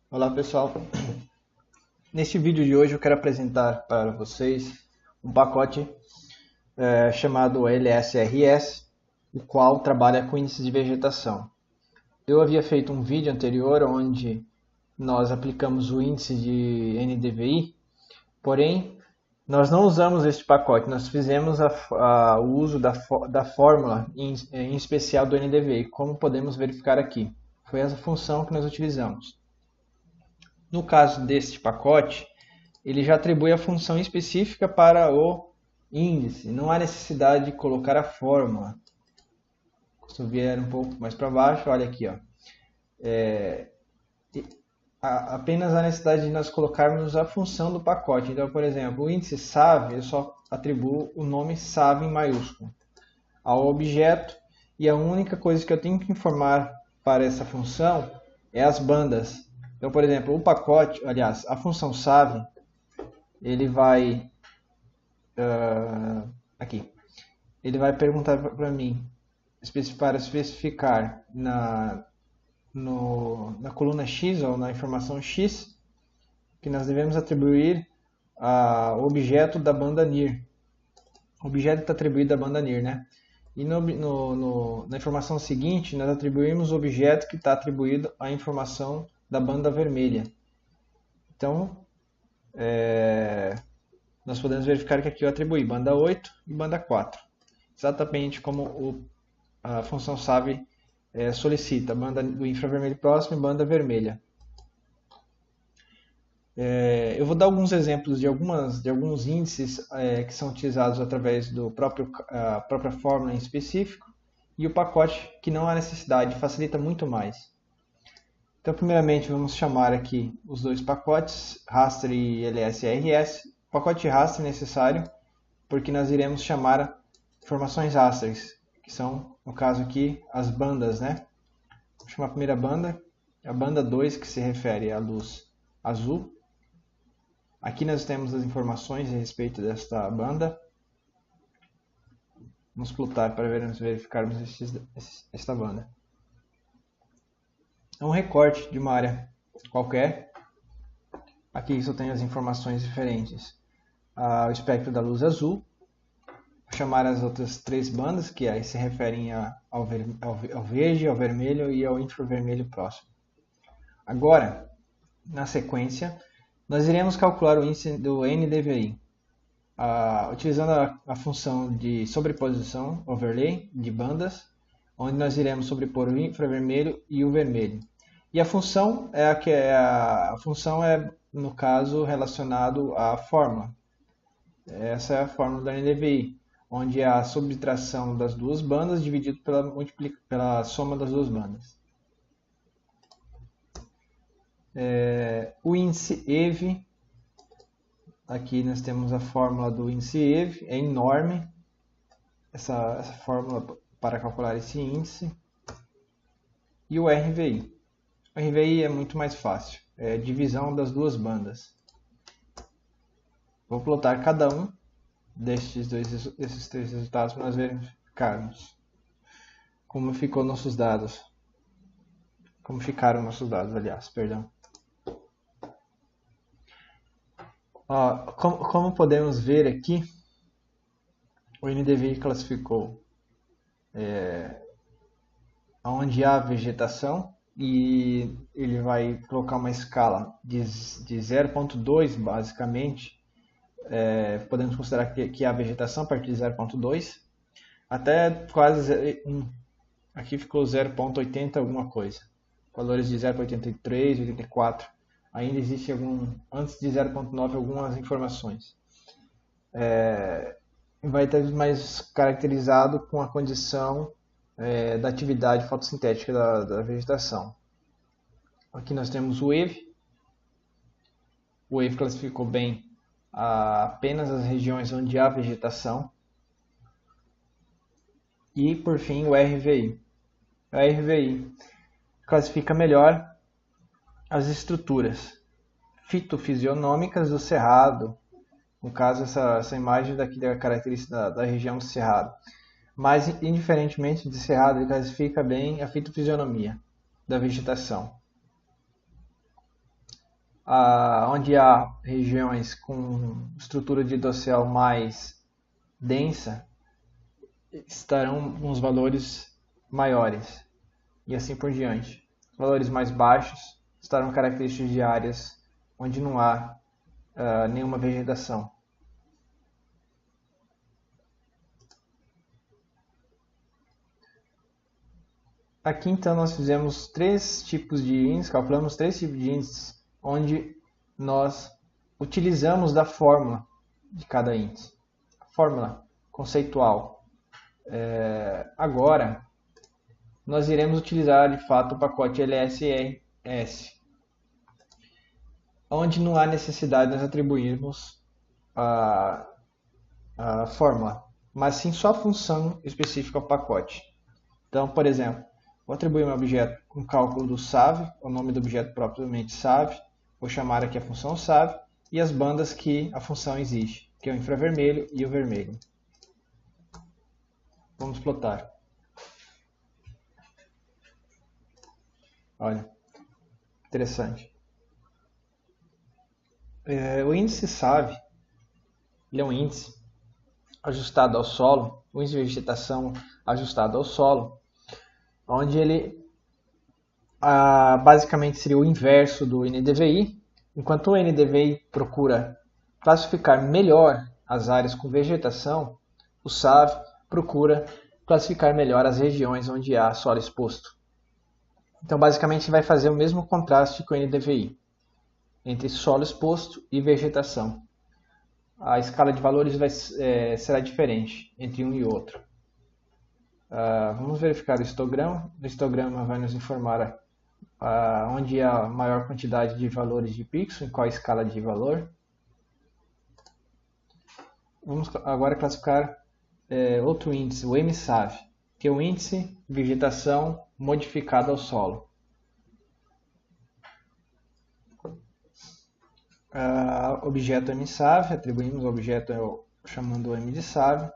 Olá pessoal, neste vídeo de hoje eu quero apresentar para vocês um pacote chamado LSRS, o qual trabalha com índices de vegetação. Eu havia feito um vídeo anterior onde nós aplicamos o índice de NDVI, porém nós não usamos este pacote, nós fizemos o uso da fórmula em especial do NDVI, como podemos verificar aqui. Foi essa função que nós utilizamos. No caso deste pacote, ele já atribui a função específica para o índice. Não há necessidade de colocar a fórmula. Se eu vier um pouco mais para baixo, olha aqui, ó. Apenas a necessidade de nós colocarmos a função do pacote. Então, por exemplo, o índice SAV, eu só atribuo o nome SAV em maiúsculo ao objeto, e a única coisa que eu tenho que informar para essa função é as bandas. Então, por exemplo, o pacote, aliás, a função SAV, ele vai aqui, ele vai perguntar para mim para especificar na coluna X ou na informação X que nós devemos atribuir ao objeto da banda NIR. O objeto está atribuído à banda NIR, né? E na informação seguinte, nós atribuímos o objeto que está atribuído à informação da banda vermelha. Então, nós podemos verificar que aqui eu atribuí banda 8 e banda 4. Exatamente como a função SAV solicita, banda do infravermelho próximo e banda vermelha. Eu vou dar alguns exemplos de alguns índices que são utilizados através da própria fórmula em específico, e o pacote que não há necessidade, facilita muito mais. Então, primeiramente, vamos chamar aqui os dois pacotes, raster e LSRS. O pacote raster é necessário porque nós iremos chamar informações rasters, que são, no caso aqui, as bandas, né? Vou chamar a primeira banda, a banda 2, que se refere à luz azul. Aqui nós temos as informações a respeito desta banda. Vamos plotar para verificarmos esta banda. É um recorte de uma área qualquer. Aqui só tem as informações referentes ao espectro da luz azul. Vou chamar as outras três bandas, que aí se referem ao verde, ao vermelho e ao infravermelho próximo. Agora, na sequência, nós iremos calcular o índice do NDVI, utilizando a função de sobreposição, overlay, de bandas, onde nós iremos sobrepor o infravermelho e o vermelho. E a função no caso, relacionado à fórmula. Essa é a fórmula do NDVI, onde é a subtração das duas bandas dividido pela soma das duas bandas. O índice EV, aqui nós temos a fórmula do índice EV, é enorme essa fórmula para calcular esse índice. E o RVI. O RVI é muito mais fácil, é a divisão das duas bandas. Vou plotar cada um desses três resultados para nós verificarmos como ficaram nossos dados, aliás, perdão. Como podemos ver aqui, o NDVI classificou onde há vegetação, e ele vai colocar uma escala de 0,2 basicamente. Podemos considerar que há vegetação a partir de 0,2 até quase 1. Aqui ficou 0,80 alguma coisa. Valores de 0,83, 84. Ainda existe antes de 0,9 algumas informações. Vai estar mais caracterizado com a condição da atividade fotossintética da vegetação. Aqui nós temos o WAVE. O WAVE classificou bem apenas as regiões onde há vegetação. E, por fim, o RVI. O RVI classifica melhor as estruturas fitofisionômicas do cerrado. No caso, essa imagem daqui é a característica da região do cerrado. Mas, indiferentemente de cerrado, ele classifica bem a fitofisionomia da vegetação. onde há regiões com estrutura de dossel mais densa, estarão uns valores maiores, e assim por diante. Valores mais baixos estarão características de áreas onde não há nenhuma vegetação. Aqui então nós fizemos três tipos de índices, calculamos três tipos de índices, onde nós utilizamos da fórmula de cada índice. A fórmula conceitual. Agora, nós iremos utilizar de fato o pacote LSRS, onde não há necessidade de nós atribuirmos a fórmula, mas sim só a função específica ao pacote. Então, por exemplo, vou atribuir um objeto um cálculo do SAV, o nome do objeto propriamente SAV, vou chamar aqui a função SAV, e as bandas que a função exige, que é o infravermelho e o vermelho. Vamos plotar. Olha, interessante. O índice SAV, ele é um índice ajustado ao solo, o índice de vegetação ajustado ao solo, onde ele basicamente seria o inverso do NDVI, enquanto o NDVI procura classificar melhor as áreas com vegetação, o SAV procura classificar melhor as regiões onde há solo exposto. Então, basicamente, vai fazer o mesmo contraste que o NDVI, entre solo exposto e vegetação. A escala de valores será diferente entre um e outro. Vamos verificar o histograma. O histograma vai nos informar onde há a maior quantidade de valores de pixel, em qual escala de valor. Vamos agora classificar outro índice, o MSAV, que é o índice de vegetação modificado ao solo. Objeto MSAV, atribuímos o objeto chamando M de SAV,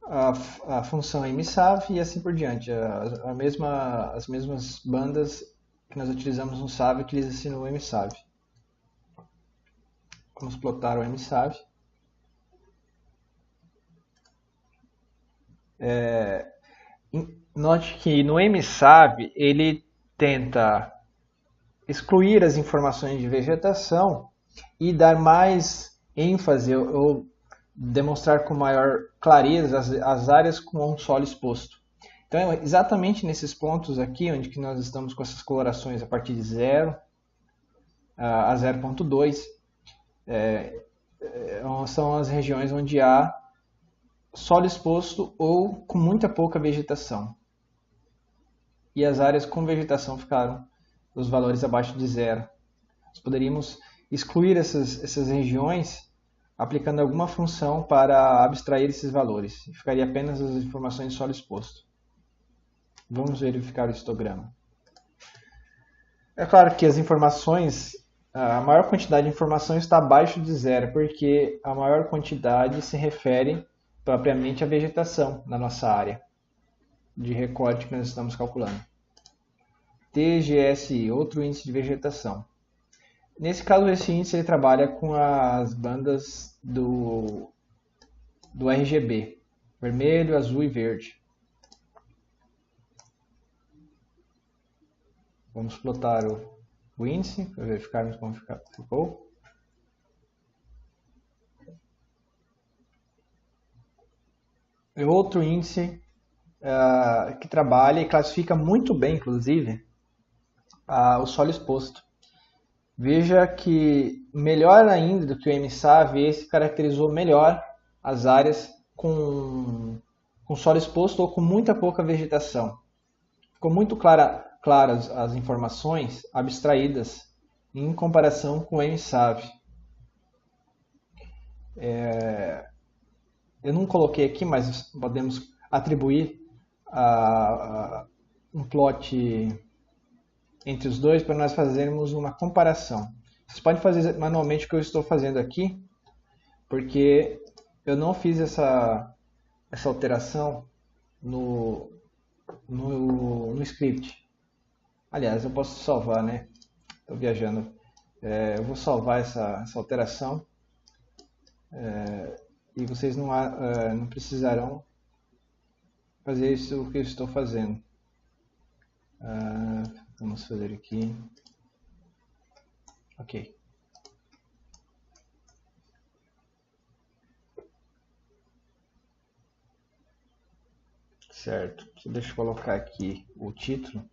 a função MSAV e assim por diante. As mesmas bandas que nós utilizamos no SAV, utiliza-se no MSAV. Vamos plotar o MSAV. Note que no MSAV ele tenta excluir as informações de vegetação e dar mais ênfase ou demonstrar com maior clareza as áreas com um solo exposto. Então, exatamente nesses pontos aqui, onde que nós estamos com essas colorações a partir de 0 a 0.2, são as regiões onde há solo exposto ou com muita pouca vegetação. E as áreas com vegetação ficaram os valores abaixo de 0. Nós poderíamos excluir essas regiões aplicando alguma função para abstrair esses valores. Ficaria apenas as informações de solo exposto. Vamos verificar o histograma. É claro que as informações, a maior quantidade de informação está abaixo de 0, porque a maior quantidade se refere propriamente à vegetação na nossa área de recorte que nós estamos calculando. TGSI, outro índice de vegetação. Nesse caso, esse índice ele trabalha com as bandas do RGB, vermelho, azul e verde. Vamos plotar o índice para verificarmos como ficou. É outro índice que trabalha e classifica muito bem, inclusive, o solo exposto. Veja que, melhor ainda do que o MSAV, esse caracterizou melhor as áreas com solo exposto ou com muita pouca vegetação. Ficou muito claras as informações abstraídas em comparação com o MSAV. Eu não coloquei aqui, mas podemos atribuir um plot entre os dois para nós fazermos uma comparação. Vocês podem fazer manualmente o que eu estou fazendo aqui, porque eu não fiz essa alteração no script. Aliás, eu posso salvar, né? Estou viajando. Eu vou salvar essa alteração e vocês não precisarão fazer isso que eu estou fazendo. Vamos fazer aqui. Ok. Certo. Deixa eu colocar aqui o título.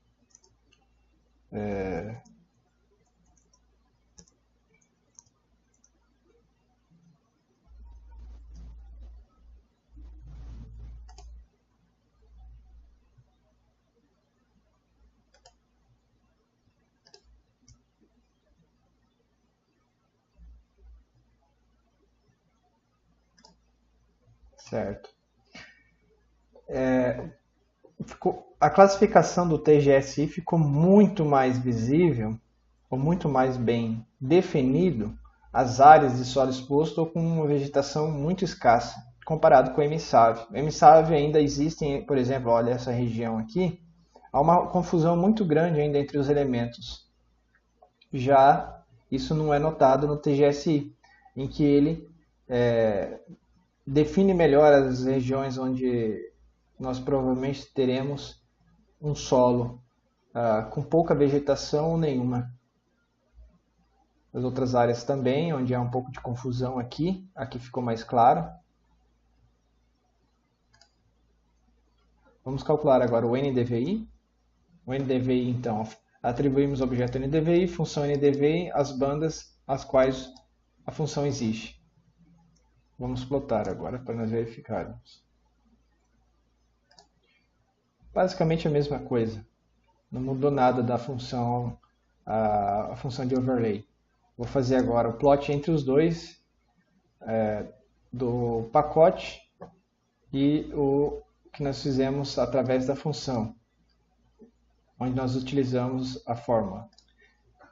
Certo. A classificação do TGSI ficou muito mais visível, ou muito mais bem definido, as áreas de solo exposto ou com uma vegetação muito escassa, comparado com o MSAV. O MSAV ainda existem, por exemplo, olha essa região aqui, há uma confusão muito grande ainda entre os elementos. Já isso não é notado no TGSI, em que ele define melhor as regiões onde nós provavelmente teremos um solo com pouca vegetação ou nenhuma. As outras áreas também, onde há um pouco de confusão aqui ficou mais claro. Vamos calcular agora o NDVI. O NDVI, então, atribuímos ao objeto NDVI, função NDVI, as bandas às quais a função existe. Vamos plotar agora para nós verificarmos. Basicamente a mesma coisa. Não mudou nada da função, a função de overlay. Vou fazer agora o plot entre os dois, do pacote e o que nós fizemos através da função, onde nós utilizamos a fórmula.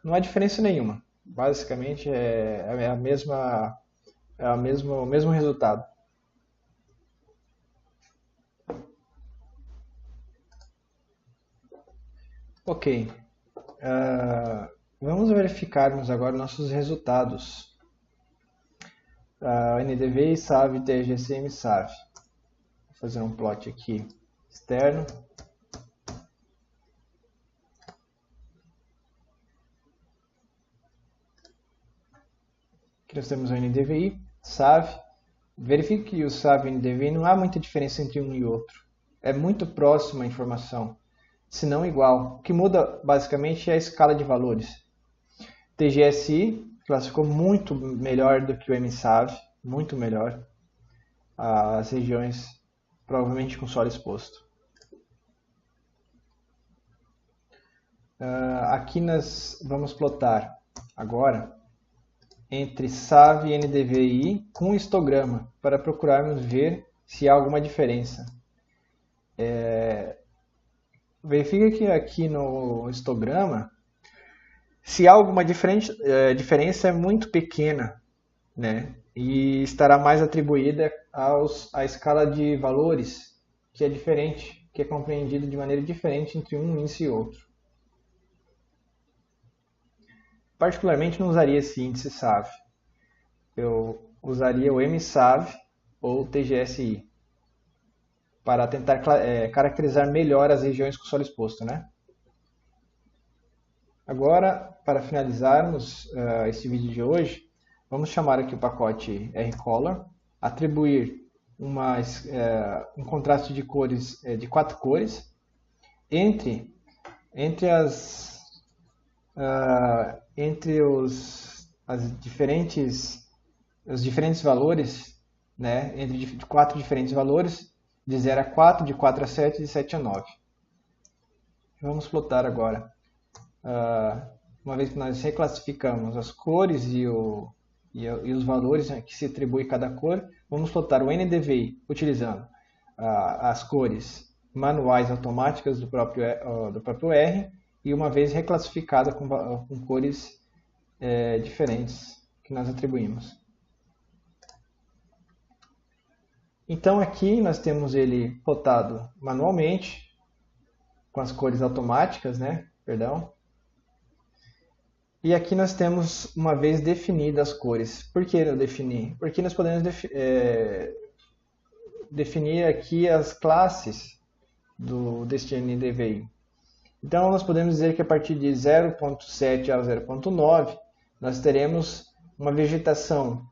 Não há diferença nenhuma. Basicamente é o mesmo resultado. Ok. Vamos verificarmos agora nossos resultados. NDVI, SAV, TGCM, SAV. Vou fazer um plot aqui externo. Aqui nós temos o NDVI, SAV. Verifique que o SAV e o NDVI não há muita diferença entre um e outro. É muito próxima a informação, se não igual. O que muda basicamente é a escala de valores. TGSI classificou muito melhor do que o MSAV, muito melhor, as regiões provavelmente com solo exposto. Aqui nós vamos plotar agora entre SAV e NDVI com histograma, para procurarmos ver se há alguma diferença. Verifica que aqui no histograma, se há alguma diferença é muito pequena, né? E estará mais atribuída à escala de valores, que é diferente, que é compreendida de maneira diferente entre um índice e outro. Particularmente não usaria esse índice SAV. Eu usaria o MSAV ou TGSI para tentar caracterizar melhor as regiões com solo exposto, né? Agora, para finalizarmos esse vídeo de hoje, vamos chamar aqui o pacote rcolor, atribuir um contraste de cores de 4 cores entre os diferentes valores, né, entre 4 diferentes valores, de 0 a 4, de 4 a 7 e de 7 a 9. Vamos plotar agora. Uma vez que nós reclassificamos as cores e os valores que se atribui a cada cor, vamos plotar o NDVI utilizando as cores manuais automáticas do próprio R, e uma vez reclassificada com cores diferentes que nós atribuímos. Então aqui nós temos ele plotado manualmente, com as cores automáticas, né? Perdão. E aqui nós temos, uma vez definidas as cores. Por que eu defini? Porque nós podemos definir aqui as classes deste NDVI. Então, nós podemos dizer que a partir de 0.7 a 0.9, nós teremos uma vegetação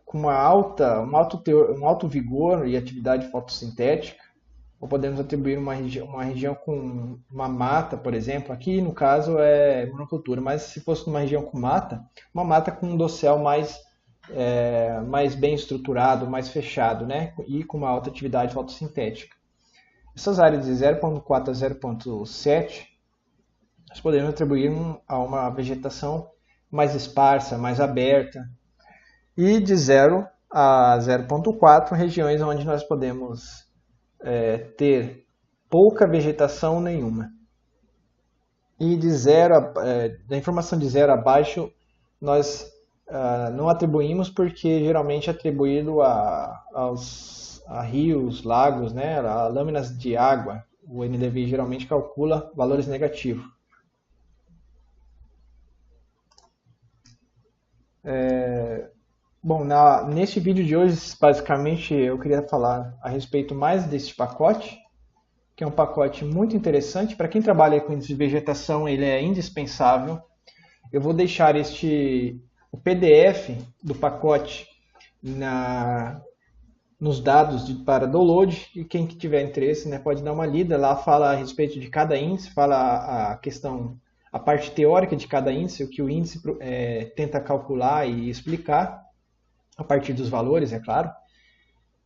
com um alto vigor e atividade fotossintética, ou podemos atribuir uma região com uma mata, por exemplo. Aqui, no caso, é monocultura, mas se fosse uma região com mata, uma mata com um dossel mais bem estruturado, mais fechado, né? E com uma alta atividade fotossintética. Essas áreas de 0.4 a 0.7, nós podemos atribuir a uma vegetação mais esparsa, mais aberta. E de 0 a 0.4, regiões onde nós podemos ter pouca vegetação nenhuma. E da informação de 0 abaixo, nós não atribuímos, porque geralmente é atribuído a rios, lagos, né, a lâminas de água. O NDVI geralmente calcula valores negativos. Bom, neste vídeo de hoje, basicamente, eu queria falar a respeito mais deste pacote, que é um pacote muito interessante. Para quem trabalha com índice de vegetação, ele é indispensável. Eu vou deixar o PDF do pacote nos dados para download, e quem tiver interesse, né, pode dar uma lida. Lá fala a respeito de cada índice, fala a parte teórica de cada índice, o que o índice tenta calcular e explicar, a partir dos valores, é claro.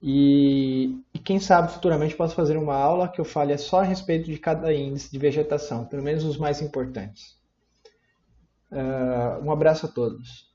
E quem sabe futuramente posso fazer uma aula que eu fale só a respeito de cada índice de vegetação, pelo menos os mais importantes. Um abraço a todos.